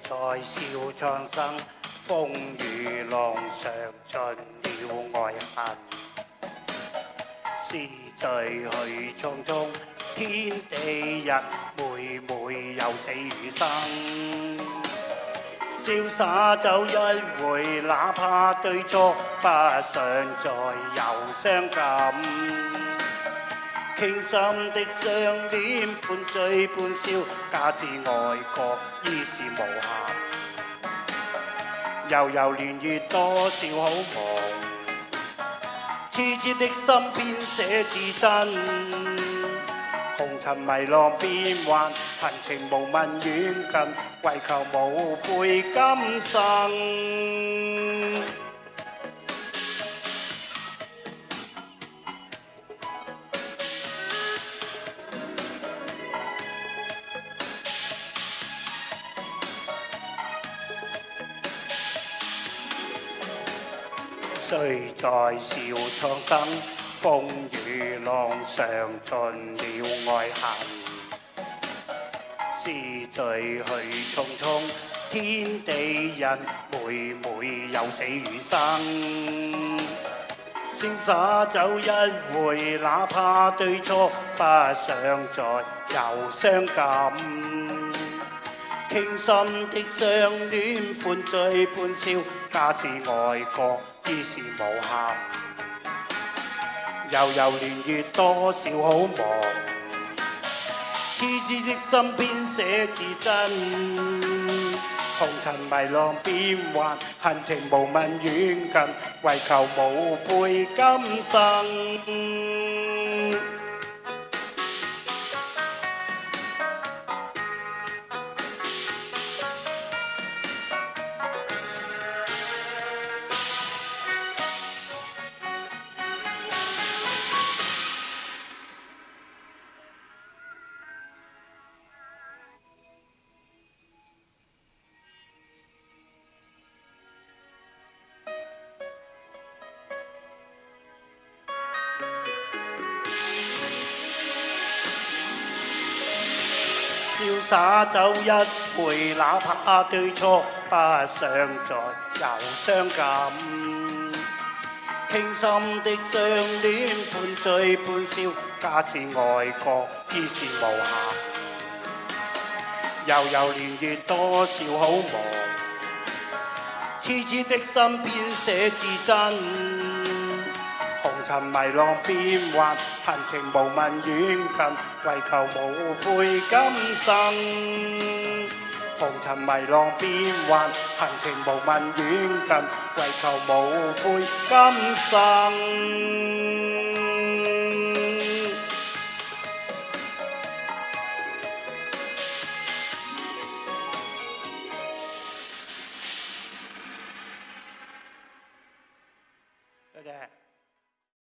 在笑蒼生，風雨浪上盡了愛恨。時序去匆匆，天地人每每有死與生。瀟灑走一回，哪怕對錯，不想再有傷感。傾心的相戀，半醉半笑，假使愛過，已是無憾。悠悠年月，多少好夢，痴痴的心編寫至真。紅塵迷浪變幻，恨情無問遠近，為求無悔今生。雖在笑蒼生，風雨浪上盡了愛恨。時序去匆匆，天地人每每有死與生。瀟灑走一回，哪怕對錯，不想再有傷感。傾心的相戀，半醉半笑，假使愛過，已是無憾。悠悠年月，多少好夢，痴痴的心編寫至真。紅塵迷浪變幻，恨情無問遠近，為求無悔今生。瀟灑走一回，哪怕對錯，不想再有傷感。傾心的相戀，半醉半笑，假使愛過，已是無憾。悠悠年月，多少好夢，痴痴的心編寫至真。紅塵迷浪變幻，恨情無問遠近，為求無悔今生。紅塵迷浪變幻，恨情無問遠近，為求無悔今生。